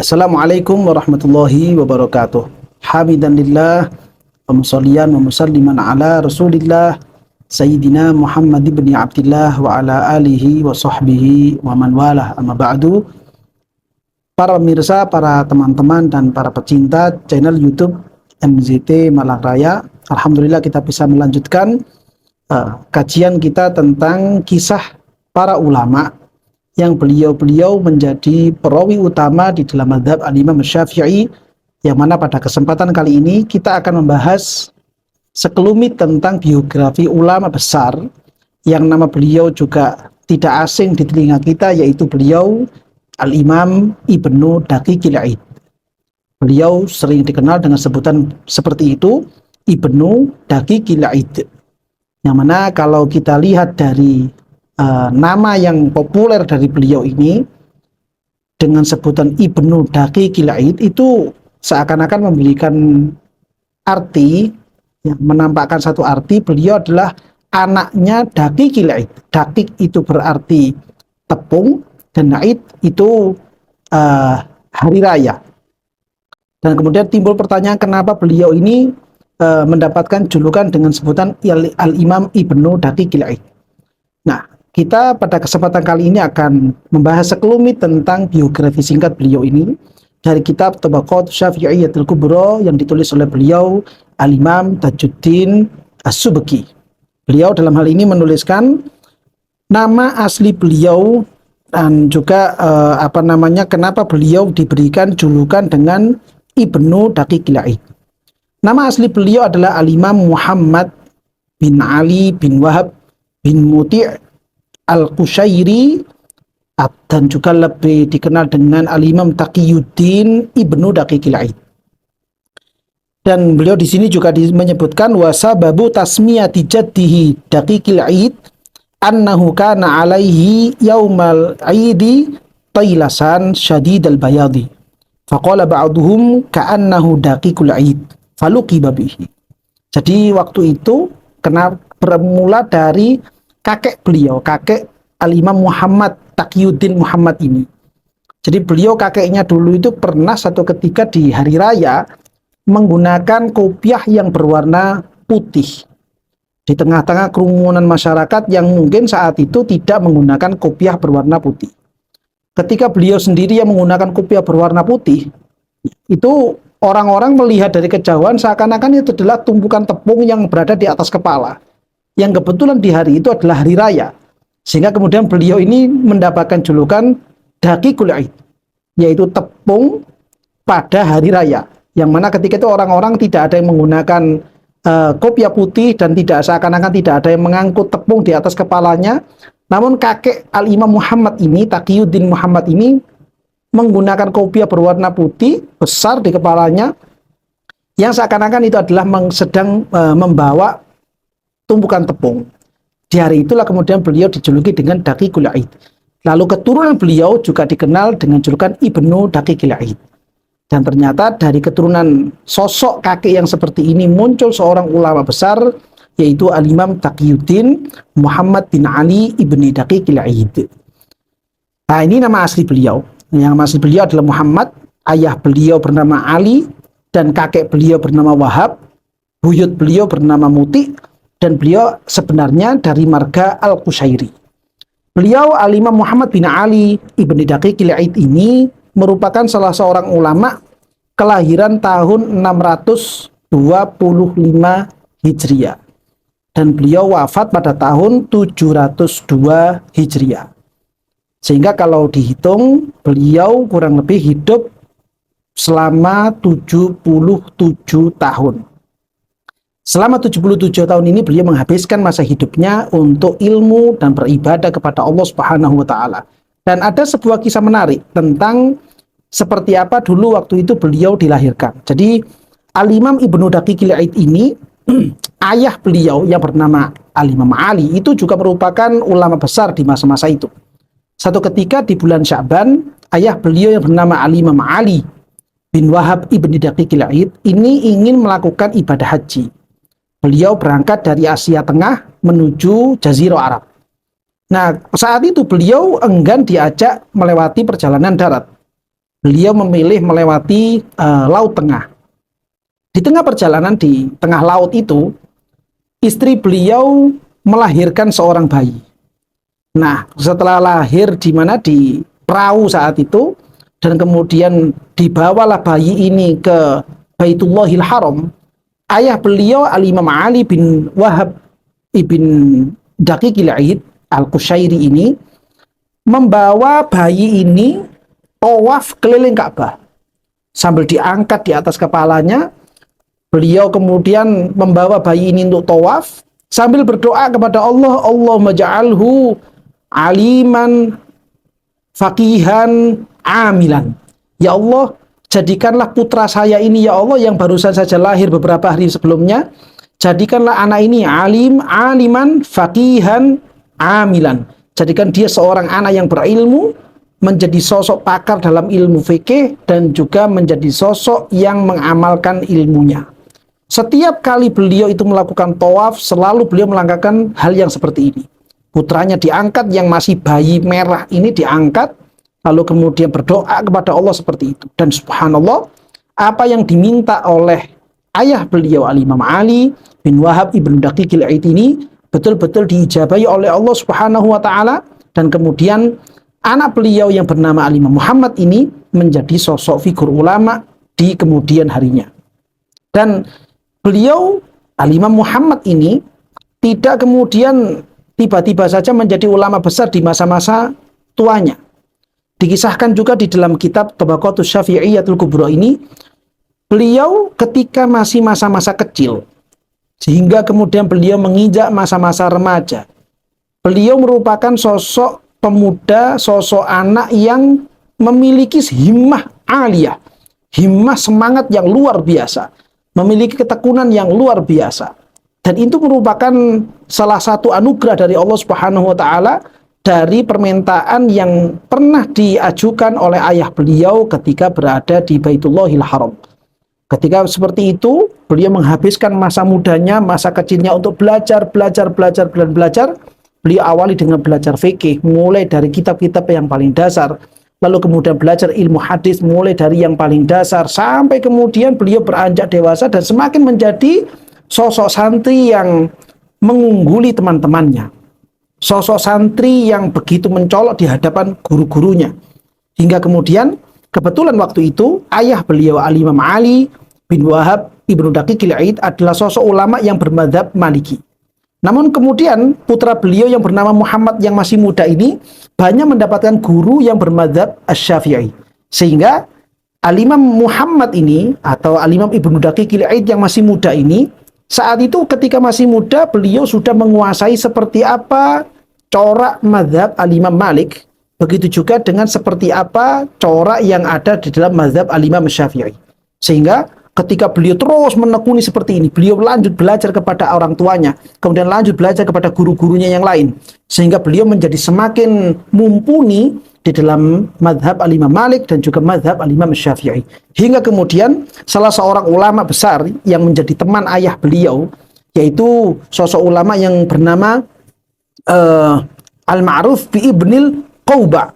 Assalamualaikum warahmatullahi wabarakatuh. Hamidan lillah wa musalliyan wa musalliman ala Rasulillah Sayyidina Muhammad ibn Abdillah wa ala alihi wa sahbihi wa man walah. Amma ba'du. Para pemirsa, para teman-teman dan para pecinta channel YouTube MZT Malang Raya, alhamdulillah kita bisa melanjutkan kajian kita tentang kisah para ulama yang beliau-beliau menjadi perawi utama di dalam mazhab al-Imam Syafi'i, yang mana pada kesempatan kali ini kita akan membahas sekelumit tentang biografi ulama besar yang nama beliau juga tidak asing di telinga kita, yaitu beliau Al-Imam Ibnu Daqiqil Aid. Beliau sering dikenal dengan sebutan seperti itu, Ibnu Daqiqil Aid, yang mana kalau kita lihat dari nama yang populer dari beliau ini dengan sebutan Ibnu Daqiqil Aid, itu seakan-akan memberikan arti, yang menampakkan satu arti beliau adalah anaknya Daqiqil Aid. Daqiq itu berarti tepung dan Aid itu hari raya. Dan kemudian timbul pertanyaan, kenapa beliau ini mendapatkan julukan dengan sebutan Al-Imam Ibnu Daqiqil Aid. Nah, kita pada kesempatan kali ini akan membahas sekelumit tentang biografi singkat beliau ini dari kitab Tabaqat Syafi'iyyatul Kubra yang ditulis oleh beliau Al-Imam Tajuddin As-Subki. Beliau dalam hal ini menuliskan nama asli beliau dan juga kenapa beliau diberikan julukan dengan Ibnu Daqiqil Aid. Nama asli beliau adalah Al-Imam Muhammad bin Ali bin Wahab bin Muti' Al-Qushairi, dan juga lebih dikenal dengan Al-Imam Taqiyuddin Ibnu Daqiqil Aid. Dan beliau di sini juga menyebutkan wasababu tasmiyati jaddihi Daqiqil Aid annahu kana alaihi yaumal aidi tailasan syadidal bayadi faqala ba'duhum ka'annahu Daqiqul Aid faluqiba bihi. Jadi waktu itu bermula dari kakek beliau, kakek Al-Imam Muhammad Taqiyuddin Muhammad ini. Jadi beliau kakeknya dulu itu pernah satu ketika di hari raya menggunakan kopiah yang berwarna putih di tengah-tengah kerumunan masyarakat yang mungkin saat itu tidak menggunakan kopiah berwarna putih. Ketika beliau sendiri yang menggunakan kopiah berwarna putih, itu orang-orang melihat dari kejauhan seakan-akan itu adalah tumpukan tepung yang berada di atas kepala, yang kebetulan di hari itu adalah hari raya, sehingga kemudian beliau ini mendapatkan julukan Daqiqul Aid, yaitu tepung pada hari raya, yang mana ketika itu orang-orang tidak ada yang menggunakan kopiah putih dan tidak seakan-akan tidak ada yang mengangkut tepung di atas kepalanya, namun kakek Al-Imam Muhammad ini, Taqiyuddin Muhammad ini, menggunakan kopiah berwarna putih besar di kepalanya, yang seakan-akan itu adalah sedang membawa tumpukan tepung. Di hari itulah kemudian beliau dijuluki dengan Daqiqul Aid. Lalu keturunan beliau juga dikenal dengan julukan Ibnu Daqiqil Aid. Dan ternyata dari keturunan sosok kakek yang seperti ini muncul seorang ulama besar, yaitu Al-Imam Taqiyuddin Muhammad bin Ali ibni Daqiqil Aid. Nah, ini nama asli beliau. Yang nama asli beliau adalah Muhammad, ayah beliau bernama Ali, dan kakek beliau bernama Wahab, buyut beliau bernama Muti', dan beliau sebenarnya dari marga Al-Qushairi. Beliau Al-Imam Muhammad bin Ali ibni Daqiqil Aid ini merupakan salah seorang ulama kelahiran tahun 625 Hijriah. Dan beliau wafat pada tahun 702 Hijriah. Sehingga kalau dihitung, beliau kurang lebih hidup selama 77 tahun. Selama 77 tahun ini beliau menghabiskan masa hidupnya untuk ilmu dan beribadah kepada Allah Subhanahu wa taala. Dan ada sebuah kisah menarik tentang seperti apa dulu waktu itu beliau dilahirkan. Jadi Al-Imam Ibnu Daqiqil Aid ini, ayah beliau yang bernama Al-Imam Ali itu juga merupakan ulama besar di masa-masa itu. Satu ketika di bulan Sya'ban, ayah beliau yang bernama Al-Imam Ali bin Wahab ibni Daqiqil Aid ini ingin melakukan ibadah haji. Beliau berangkat dari Asia Tengah menuju Jazirah Arab. Nah, saat itu beliau enggan diajak melewati perjalanan darat. beliau memilih melewati Laut Tengah. Di tengah perjalanan di tengah laut itu, istri beliau melahirkan seorang bayi. Nah, setelah lahir di mana di perahu saat itu, dan kemudian dibawalah bayi ini ke Baitullahil Haram, ayah beliau Al-Imam Ali bin Wahab ibn Daqiqil Aid Al-Qushairi ini membawa bayi ini tawaf keliling Ka'bah. Sambil diangkat di atas kepalanya, beliau kemudian membawa bayi ini untuk tawaf sambil berdoa kepada Allah, Allahumma ja'alhu aliman faqihan amilan. Ya Allah, jadikanlah putra saya ini ya Allah yang barusan saja lahir beberapa hari sebelumnya, jadikanlah anak ini aliman faqihan amilan. Jadikan dia seorang anak yang berilmu, menjadi sosok pakar dalam ilmu fikih, dan juga menjadi sosok yang mengamalkan ilmunya. Setiap kali beliau itu melakukan tawaf, selalu beliau melangkahkan hal yang seperti ini. Putranya diangkat, yang masih bayi merah ini diangkat, lalu kemudian berdoa kepada Allah seperti itu. Dan subhanallah, apa yang diminta oleh ayah beliau Al-Imam Ali bin Wahab ibn Daqiqil Aid ini betul-betul diijabahi oleh Allah Subhanahu wa taala, dan kemudian anak beliau yang bernama Al-Imam Muhammad ini menjadi sosok figur ulama di kemudian harinya. Dan beliau Al-Imam Muhammad ini tidak kemudian tiba-tiba saja menjadi ulama besar di masa-masa tuanya. Dikisahkan juga di dalam kitab Tabaqatus Syafi'iyatul Kubra ini, beliau ketika masih masa-masa kecil, sehingga kemudian beliau menginjak masa-masa remaja, beliau merupakan sosok pemuda, sosok anak yang memiliki himmah aliyah, himmah semangat yang luar biasa, memiliki ketekunan yang luar biasa. Dan itu merupakan salah satu anugerah dari Allah Subhanahu wa taala, dari permintaan yang pernah diajukan oleh ayah beliau ketika berada di Baitullahil Haram. Ketika seperti itu, beliau menghabiskan masa mudanya, masa kecilnya untuk belajar. Beliau awali dengan belajar fikih, mulai dari kitab-kitab yang paling dasar, lalu kemudian belajar ilmu hadis mulai dari yang paling dasar, sampai kemudian beliau beranjak dewasa dan semakin menjadi sosok santri yang mengungguli teman-temannya, sosok santri yang begitu mencolok di hadapan guru-gurunya. Hingga kemudian kebetulan waktu itu ayah beliau Al-Imam Ali bin Wahab ibnu Daqiqil Aid adalah sosok ulama yang bermadzhab Maliki. Namun kemudian putra beliau yang bernama Muhammad yang masih muda ini banyak mendapatkan guru yang bermadzhab Asy-Syafi'i. Sehingga Al-Imam Muhammad ini atau Al-Imam Ibnu Daqiqil Aid yang masih muda ini, saat itu ketika masih muda beliau sudah menguasai seperti apa corak mazhab Al-Imam Malik, begitu juga dengan seperti apa corak yang ada di dalam mazhab Al-Imam Syafi'i. Sehingga ketika beliau terus menekuni seperti ini, beliau lanjut belajar kepada orang tuanya, kemudian lanjut belajar kepada guru-gurunya yang lain, sehingga beliau menjadi semakin mumpuni di dalam mazhab Al-Imam Malik dan juga mazhab Al-Imam Syafi'i. Hingga kemudian salah seorang ulama besar yang menjadi teman ayah beliau, yaitu sosok ulama yang bernama Al-Ma'ruf bi Ibnil Qauba.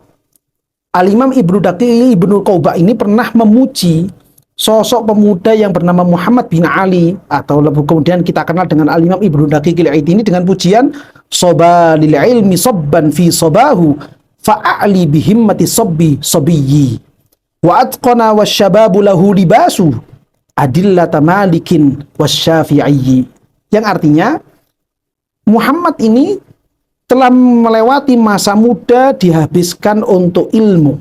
Al-Imam Ibnu Daqiqil Ibnu Qauba ini pernah memuji sosok pemuda yang bernama Muhammad bin Ali, atau kemudian kita kenal dengan Al-Imam Ibnu Daqiqil Aid ini, dengan pujian soba lil ilmi sobban fi sobahu fa'ali bihimmati sobbi sobiyyi wa atqana wasyababu lahu libasu adillata malikin wasyafi'iyyi. Yang artinya Muhammad ini telah melewati masa muda dihabiskan untuk ilmu.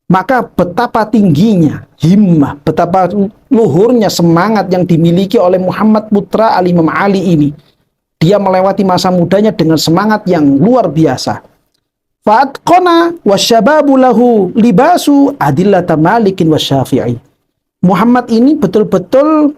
Maka betapa tingginya himmah, betapa luhurnya semangat yang dimiliki oleh Muhammad putra Al-Imam Ali ini. Dia melewati masa mudanya dengan semangat yang luar biasa. Fa'atqana wasyababu lahu libasu adillata malikin wasyafi'i. Muhammad ini betul-betul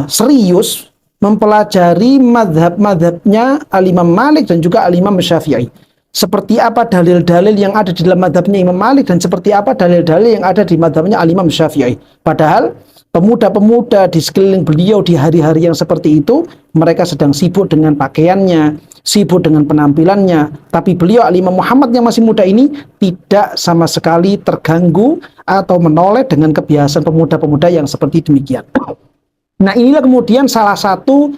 serius mempelajari madhab-madhabnya Al-Imam Malik dan juga Al-Imam Syafi'i. Seperti apa dalil-dalil yang ada di dalam madhabnya Imam Malik dan seperti apa dalil-dalil yang ada di madhabnya Al-Imam Syafi'i. Padahal pemuda-pemuda di sekeliling beliau di hari-hari yang seperti itu, mereka sedang sibuk dengan pakaiannya, sibuk dengan penampilannya, tapi beliau Al-Imam Muhammad yang masih muda ini tidak sama sekali terganggu atau menoleh dengan kebiasaan pemuda-pemuda yang seperti demikian. Nah, inilah kemudian salah satu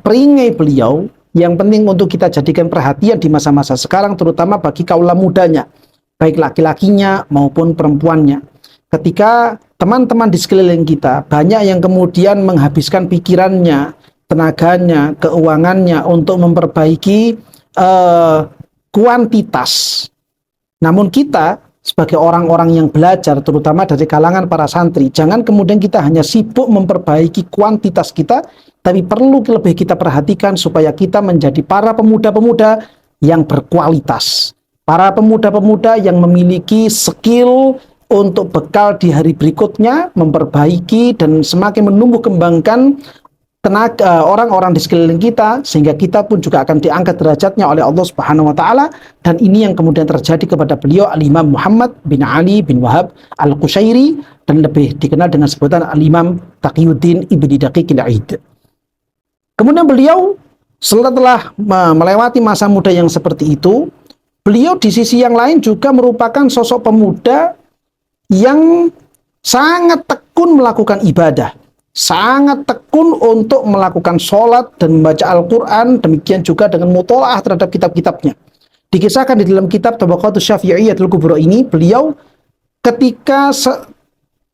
peringai beliau yang penting untuk kita jadikan perhatian di masa-masa sekarang, terutama bagi kaula mudanya, baik laki-lakinya maupun perempuannya. Ketika teman-teman di sekeliling kita banyak yang kemudian menghabiskan pikirannya, tenaganya, keuangannya untuk memperbaiki kuantitas. Namun kita sebagai orang-orang yang belajar, terutama dari kalangan para santri, jangan kemudian kita hanya sibuk memperbaiki kuantitas kita, tapi perlu lebih kita perhatikan supaya kita menjadi para pemuda-pemuda yang berkualitas. Para pemuda-pemuda yang memiliki skill untuk bekal di hari berikutnya, memperbaiki dan semakin menumbuh kembangkan tenaga orang-orang di sekeliling kita, sehingga kita pun juga akan diangkat derajatnya oleh Allah Subhanahu wa taala. Dan ini yang kemudian terjadi kepada beliau Al-Imam Muhammad bin Ali bin Wahab Al-Qushairi, dan lebih dikenal dengan sebutan Al-Imam Taqiyuddin Ibni Daqiqil Aid. Kemudian beliau setelah melewati masa muda yang seperti itu, beliau di sisi yang lain juga merupakan sosok pemuda yang sangat tekun melakukan ibadah, sangat tekun untuk melakukan sholat dan membaca Al-Quran, demikian juga dengan mutola'ah terhadap kitab-kitabnya. Dikisahkan di dalam kitab Tabaqatus Syafi'iyyatul Kubra ini, beliau ketika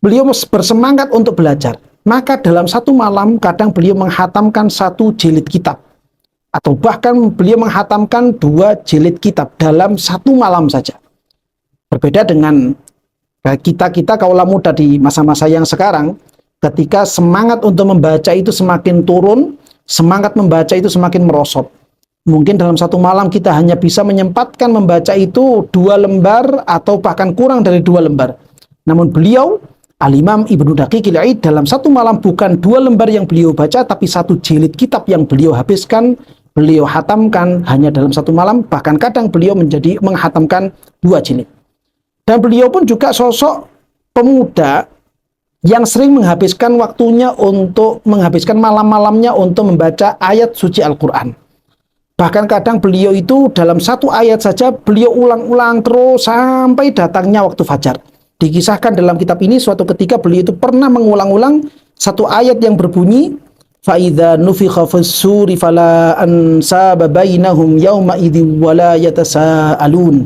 beliau bersemangat untuk belajar, maka dalam satu malam kadang beliau menghatamkan 1 jilid kitab, atau bahkan beliau menghatamkan 2 jilid kitab dalam satu malam saja. Berbeda dengan kita kaula muda di masa-masa yang sekarang, ketika semangat untuk membaca itu semakin turun, semangat membaca itu semakin merosot. Mungkin dalam satu malam kita hanya bisa menyempatkan membaca itu 2 lembar atau bahkan kurang dari 2 lembar. Namun beliau, Al-Imam Ibnu Daqiqil Aid, dalam satu malam bukan 2 lembar yang beliau baca, tapi 1 jilid kitab yang beliau habiskan, beliau hatamkan hanya dalam satu malam, bahkan kadang beliau menghatamkan 2 jilid. Dan beliau pun juga sosok pemuda yang sering menghabiskan waktunya untuk menghabiskan malam-malamnya untuk membaca ayat suci Al-Quran. Bahkan kadang beliau itu dalam 1 ayat saja beliau ulang-ulang terus sampai datangnya waktu fajar. Dikisahkan dalam kitab ini suatu ketika beliau itu pernah mengulang-ulang 1 ayat yang berbunyi فَإِذَا نُفِخَ فِي الصُّورِ فَلَا أَنْسَابَ بَيْنَهُمْ يَوْمَئِذٍ وَلَا يَتَسَاءَلُونَ.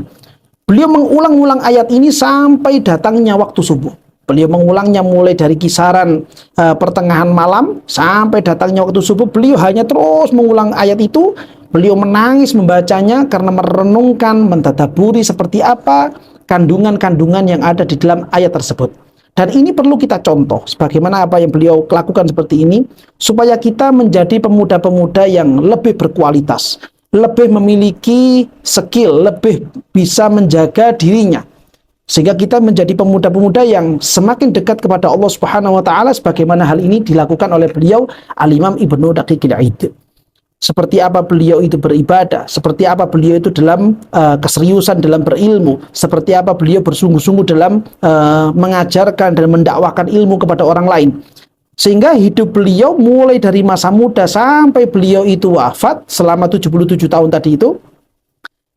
Beliau mengulang-ulang ayat ini sampai datangnya waktu subuh. Beliau mengulangnya mulai dari kisaran pertengahan malam sampai datangnya waktu subuh. Beliau hanya terus mengulang ayat itu. Beliau menangis membacanya karena merenungkan, mentadaburi seperti apa kandungan-kandungan yang ada di dalam ayat tersebut. Dan ini perlu kita contoh, sebagaimana apa yang beliau lakukan seperti ini, supaya kita menjadi pemuda-pemuda yang lebih berkualitas, lebih memiliki skill, lebih bisa menjaga dirinya, sehingga kita menjadi pemuda-pemuda yang semakin dekat kepada Allah Subhanahu wa taala, sebagaimana hal ini dilakukan oleh beliau Al-Imam Ibnu Daqiqil Aid. Seperti apa beliau itu beribadah, seperti apa beliau itu dalam keseriusan dalam berilmu, seperti apa beliau bersungguh-sungguh dalam mengajarkan dan mendakwakan ilmu kepada orang lain. Sehingga hidup beliau mulai dari masa muda sampai beliau itu wafat selama 77 tahun tadi itu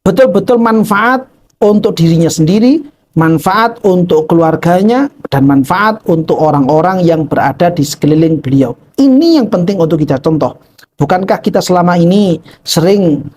betul-betul manfaat untuk dirinya sendiri, manfaat untuk keluarganya, dan manfaat untuk orang-orang yang berada di sekeliling beliau. Ini yang penting untuk kita contoh. Bukankah kita selama ini sering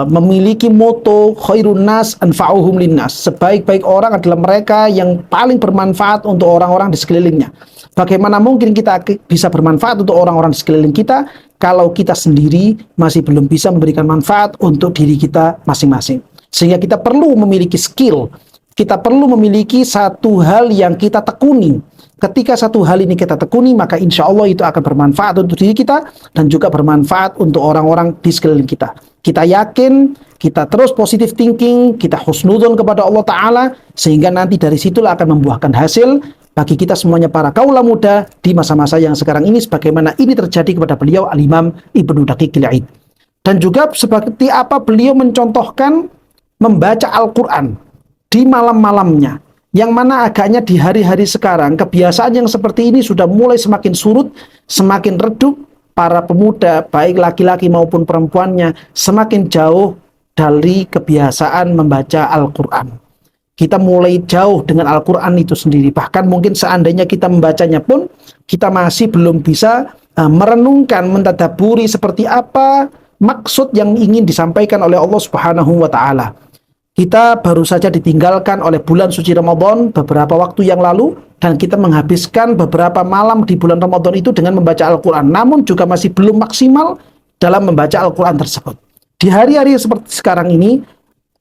memiliki moto khairun nas anfa'uhum linnas, sebaik-baik orang adalah mereka yang paling bermanfaat untuk orang-orang di sekelilingnya. Bagaimana mungkin kita bisa bermanfaat untuk orang-orang di sekeliling kita kalau kita sendiri masih belum bisa memberikan manfaat untuk diri kita masing-masing? Sehingga kita perlu memiliki skill, kita perlu memiliki satu hal yang kita tekuni. Ketika satu hal ini kita tekuni, maka insya Allah itu akan bermanfaat untuk diri kita dan juga bermanfaat untuk orang-orang di sekeliling kita. Kita yakin, kita terus positive thinking, kita husnudzon kepada Allah Ta'ala, sehingga nanti dari situlah akan membuahkan hasil bagi kita semuanya para kaula muda di masa-masa yang sekarang ini, sebagaimana ini terjadi kepada beliau Al-Imam Ibnu Daqiqil Aid. Dan juga seperti apa beliau mencontohkan membaca Al-Quran di malam-malamnya, yang mana agaknya di hari-hari sekarang kebiasaan yang seperti ini sudah mulai semakin surut, semakin redup, para pemuda, baik laki-laki maupun perempuannya, semakin jauh dari kebiasaan membaca Al-Quran. Kita mulai jauh dengan Al-Quran itu sendiri. Bahkan mungkin seandainya kita membacanya pun, kita masih belum bisa merenungkan, mentadaburi seperti apa maksud yang ingin disampaikan oleh Allah Subhanahu wa Ta'ala. Kita baru saja ditinggalkan oleh bulan suci Ramadan beberapa waktu yang lalu, dan kita menghabiskan beberapa malam di bulan Ramadan itu dengan membaca Al-Quran, namun juga masih belum maksimal dalam membaca Al-Quran tersebut. Di hari-hari seperti sekarang ini,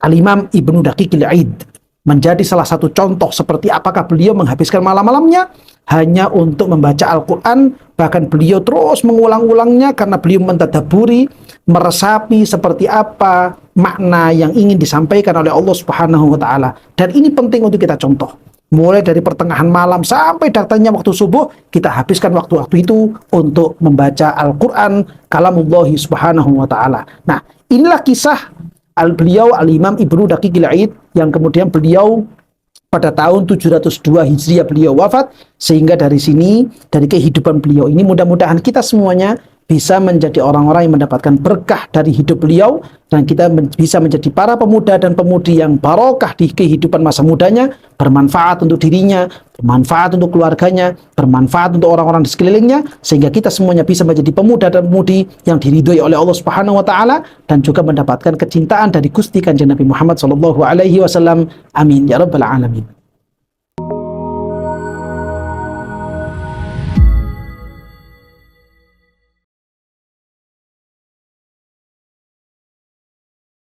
Al-Imam Ibnu Daqiqil Aid menjadi salah satu contoh seperti apakah beliau menghabiskan malam-malamnya hanya untuk membaca Al-Quran. Bahkan beliau terus mengulang-ulangnya karena beliau mentadaburi, meresapi seperti apa makna yang ingin disampaikan oleh Allah Subhanahu wa Ta'ala. Dan ini penting untuk kita contoh. Mulai dari pertengahan malam sampai datangnya waktu subuh, kita habiskan waktu-waktu itu untuk membaca Al-Quran, kalamullahi Subhanahu wa Ta'ala. Nah, inilah kisah beliau Al-Imam Ibnu Daqiqil Aid, yang kemudian beliau pada tahun 702 Hijriah beliau wafat. Sehingga dari sini, dari kehidupan beliau ini, mudah-mudahan kita semuanya bisa menjadi orang-orang yang mendapatkan berkah dari hidup beliau, dan kita bisa menjadi para pemuda dan pemudi yang barokah di kehidupan masa mudanya, bermanfaat untuk dirinya, bermanfaat untuk keluarganya, bermanfaat untuk orang-orang di sekelilingnya, sehingga kita semuanya bisa menjadi pemuda dan pemudi yang diridhoi oleh Allah Subhanahu wa Ta'ala, dan juga mendapatkan kecintaan dari Gusti Kanjeng Nabi Muhammad sallallahu alaihi wasallam. Amin ya rabbal alamin.